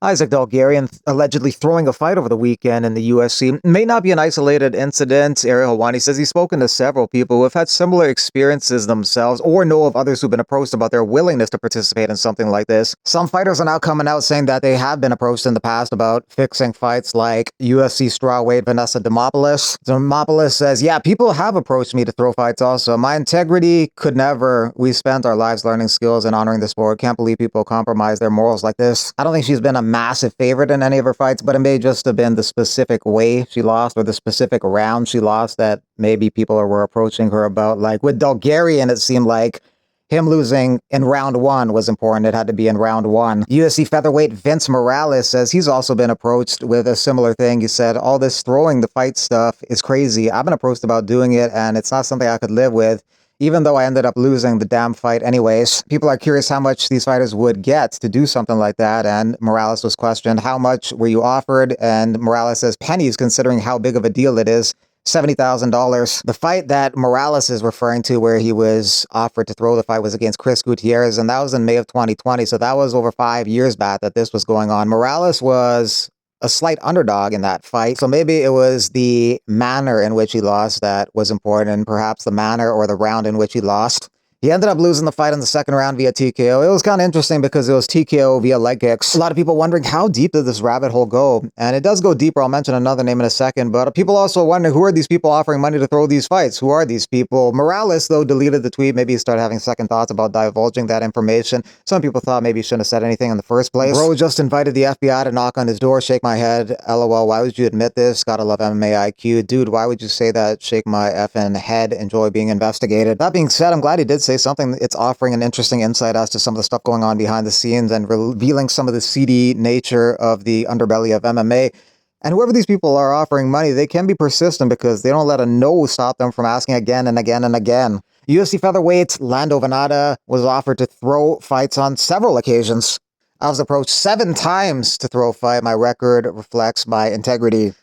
Isaac Dalgarian allegedly throwing a fight over the weekend in the UFC may not be an isolated incident. Ariel Helwani says he's spoken to several people who have had similar experiences themselves or know of others who've been approached about their willingness to participate in something like this. Some fighters are now coming out saying that they have been approached in the past about fixing fights, like UFC strawweight Vanessa Demopoulos. Demopoulos says, yeah, people have approached me to throw fights also. My integrity could never. We spent our lives learning skills and honoring the sport. Can't believe people compromise their morals like this. I don't think she's been a massive favorite in any of her fights, but it may just have been the specific way she lost or the specific round she lost that maybe people were approaching her about. Like with Dalgarian, it seemed like him losing in round one was important. It had to be in round one. UFC featherweight Vince Morales says he's also been approached with a similar thing. He said, all this throwing the fight stuff is crazy. I've been approached about doing it, and it's not something I could live with, even though I ended up losing the damn fight anyways. People are curious how much these fighters would get to do something like that, and Morales was questioned, how much were you offered? And Morales says pennies, considering how big of a deal it is. $70,000. The fight that Morales is referring to, where he was offered to throw the fight, was against Chris Gutierrez, and that was in May of 2020, so that was over 5 years back that this was going on. Morales was a slight underdog in that fight, so maybe it was the manner in which he lost that was important, and perhaps the manner or the round in which he lost. He ended up losing the fight in the second round via TKO. It was kind of interesting because it was TKO via leg kicks. A lot of people wondering, how deep did this rabbit hole go? And it does go deeper. I'll mention another name in a second, but people also wonder, who are these people offering money to throw these fights? Who are these people? Morales, though, deleted the tweet. Maybe he started having second thoughts about divulging that information. Some people thought maybe he shouldn't have said anything in the first place. Bro just invited the FBI to knock on his door. Shake my head. LOL, why would you admit this? Gotta love MMA IQ. Dude, why would you say that? Shake my effing head. Enjoy being investigated. That being said, I'm glad he did say something. It's offering an interesting insight as to some of the stuff going on behind the scenes and revealing some of the seedy nature of the underbelly of MMA. And whoever these people are offering money, they can be persistent because they don't let a no stop them from asking again and again and again. UFC featherweight Lando Venata was offered to throw fights on several occasions. I was approached 7 times to throw a fight. My record reflects my integrity.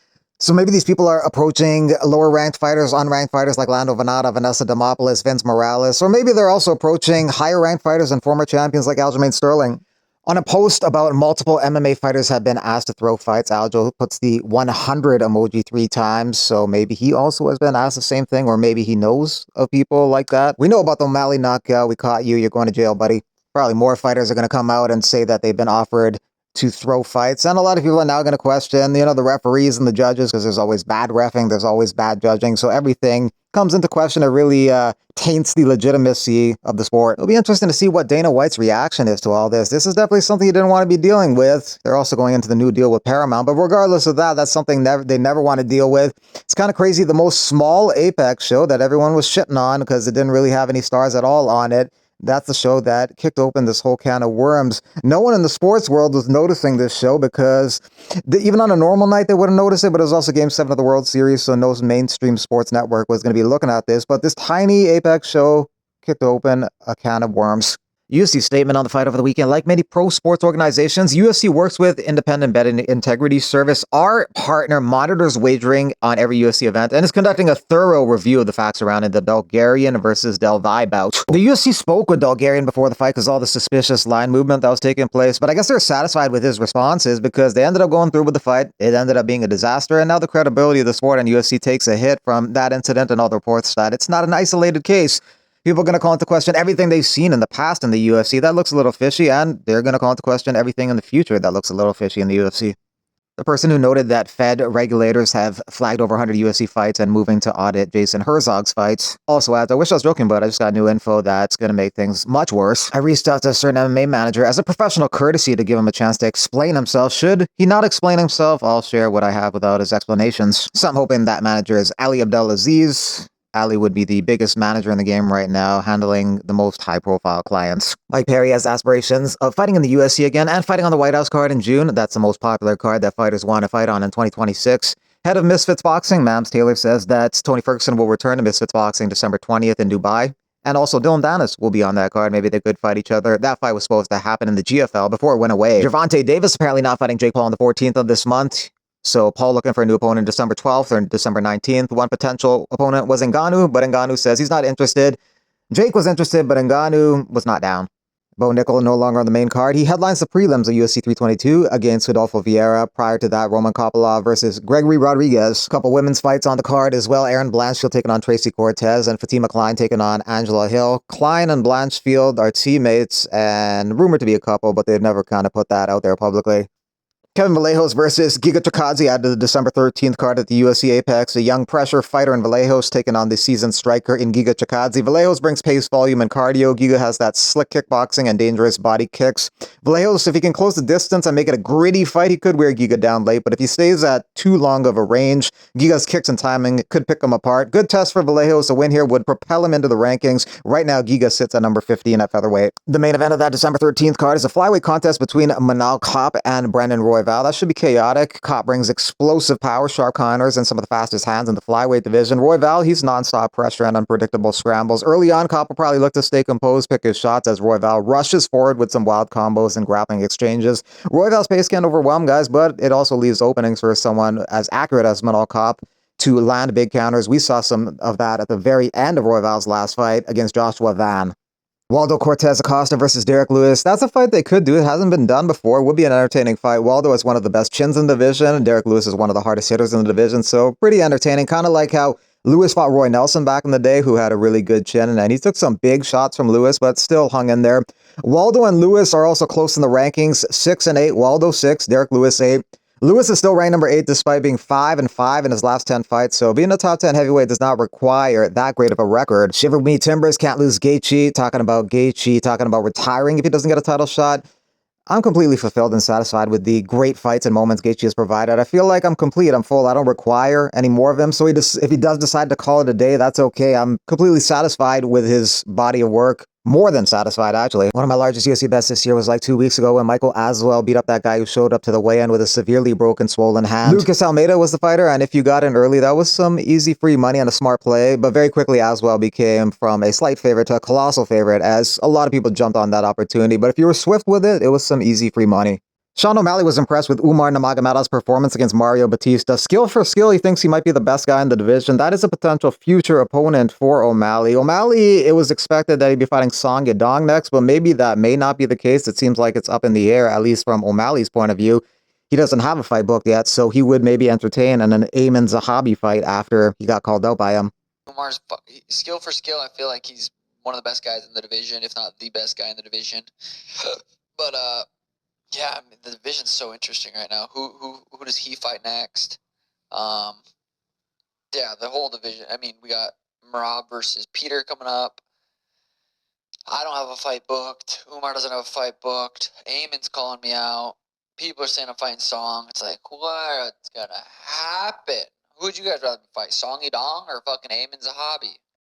So maybe these people are approaching lower-ranked fighters, unranked fighters like Lando Venata, Vanessa Demopoulos, Vince Morales, or maybe they're also approaching higher-ranked fighters and former champions like Aljamain Sterling. On a post about multiple MMA fighters have been asked to throw fights, Aljo puts the 100 emoji 3 times, so maybe he also has been asked the same thing, or maybe he knows of people like that. We know about the O'Malley knockout. We caught you. You're going to jail, buddy. Probably more fighters are going to come out and say that they've been offered to throw fights, and a lot of people are now going to question, the referees and the judges, because there's always bad reffing, there's always bad judging, so everything comes into question. It really taints the legitimacy of the sport. It'll be interesting to see what Dana White's reaction is to all this. This is definitely something he didn't want to be dealing with. They're also going into the new deal with Paramount, but regardless of that, that's something they never want to deal with. It's kind of crazy. The most small Apex show that everyone was shitting on because it didn't really have any stars at all on it, that's the show that kicked open this whole can of worms. No one in the sports world was noticing this show because even on a normal night, they wouldn't notice it, but it was also Game 7 of the World Series, so no mainstream sports network was going to be looking at this. But this tiny Apex show kicked open a can of worms. UFC statement on the fight over the weekend. Like many pro sports organizations, UFC works with independent betting integrity service. Our partner monitors wagering on every UFC event and is conducting a thorough review of the facts surrounding the Dalgarian versus Del Valle bout. The UFC spoke with Dalgarian before the fight because all the suspicious line movement that was taking place, but I guess they're satisfied with his responses because they ended up going through with the fight. It ended up being a disaster, and now the credibility of the sport and UFC takes a hit from that incident and all the reports that it's not an isolated case. People are going to call into question everything they've seen in the past in the UFC. That looks a little fishy, and they're going to call into question everything in the future that looks a little fishy in the UFC. The person who noted that Fed regulators have flagged over 100 UFC fights and moving to audit Jason Herzog's fights also adds, I wish I was joking, but I just got new info that's going to make things much worse. I reached out to a certain MMA manager as a professional courtesy to give him a chance to explain himself. Should he not explain himself, I'll share what I have without his explanations. So I'm hoping that manager is Ali Abdelaziz. Ali would be the biggest manager in the game right now, handling the most high-profile clients. Mike Perry has aspirations of fighting in the UFC again and fighting on the White House card in June. That's the most popular card that fighters want to fight on in 2026. Head of Misfits Boxing, Mams Taylor, says that Tony Ferguson will return to Misfits Boxing December 20th in Dubai. And also Dylan Danis will be on that card. Maybe they could fight each other. That fight was supposed to happen in the GFL before it went away. Gervonta Davis apparently not fighting Jake Paul on the 14th of this month. So Paul looking for a new opponent December 12th or December 19th. One potential opponent was Ngannou, but Ngannou says he's not interested. Jake was interested, but Ngannou was not down. Bo Nickel no longer on the main card. He headlines the prelims of UFC 322 against Rodolfo Vieira. Prior to that, Roman Kopylov versus Gregory Rodriguez. A couple women's fights on the card as well. Erin Blanchfield taking on Tracy Cortez and Fatima Klein taking on Angela Hill. Klein and Blanchfield are teammates and rumored to be a couple, but they've never kind of put that out there publicly. Kevin Vallejos versus Giga Chikadze added to the December 13th card at the UFC Apex. A young pressure fighter in Vallejos taking on the seasoned striker in Giga Chikadze. Vallejos brings pace, volume, and cardio. Giga has that slick kickboxing and dangerous body kicks. Vallejos, if he can close the distance and make it a gritty fight, he could wear Giga down late. But if he stays at too long of a range, Giga's kicks and timing could pick him apart. Good test for Vallejos. A win here would propel him into the rankings. Right now, Giga sits at number 15 at featherweight. The main event of that December 13th card is a flyweight contest between Manal Kopp and Brandon Royval. That should be chaotic. Kopp brings explosive power, sharp counters, and some of the fastest hands in the flyweight division. Royval, he's nonstop pressure and unpredictable scrambles. Early on, Kopp will probably look to stay composed, pick his shots as Royval rushes forward with some wild combos and grappling exchanges. Royval's pace can overwhelm guys, but it also leaves openings for someone as accurate as Manal Kopp to land big counters. We saw some of that at the very end of Royval's last fight against Joshua Van. Waldo Cortez Acosta versus Derek Lewis. That's a fight they could do. It hasn't been done before. It would be an entertaining fight. Waldo is one of the best chins in the division. Derek Lewis is one of the hardest hitters in the division. So pretty entertaining. Kind of like how Lewis fought Roy Nelson back in the day, who had a really good chin. And he took some big shots from Lewis, but still hung in there. Waldo and Lewis are also close in the rankings. 6 and 8. Waldo 6. Derek Lewis 8. Lewis is still ranked number 8 despite being 5-5 in his last 10 fights, so being a top 10 heavyweight does not require that great of a record. Shiver Me Timbers can't lose Gaethje, talking about retiring if he doesn't get a title shot. I'm completely fulfilled and satisfied with the great fights and moments Gaethje has provided. I feel like I'm complete, I'm full, I don't require any more of him, so if he does decide to call it a day, that's okay. I'm completely satisfied with his body of work. More than satisfied, actually. One of my largest UFC bets this year was like 2 weeks ago when Michael Aswell beat up that guy who showed up to the weigh-in with a severely broken, swollen hand. Lucas Almeida was the fighter, and if you got in early, that was some easy free money and a smart play, but very quickly Aswell became from a slight favorite to a colossal favorite, as a lot of people jumped on that opportunity, but if you were swift with it, it was some easy free money. Sean O'Malley was impressed with Umar Nurmagomedov's performance against Mario Batista. Skill for skill, he thinks he might be the best guy in the division. That is a potential future opponent for O'Malley. O'Malley, it was expected that he'd be fighting Song Yadong next, but maybe that may not be the case. It seems like it's up in the air, at least from O'Malley's point of view. He doesn't have a fight booked yet, so he would maybe entertain an Ayman Zahabi fight after he got called out by him. Umar's skill for skill, I feel like he's one of the best guys in the division, if not the best guy in the division. But, yeah, I mean, the division's so interesting right now. Who does he fight next? Yeah, the whole division. I mean, we got Merab versus Peter coming up. I don't have a fight booked. Umar doesn't have a fight booked. Eamon's calling me out. People are saying I'm fighting Song. It's like, what's gonna happen? Who would you guys rather fight, Song Yadong or fucking Ayman Zahabi?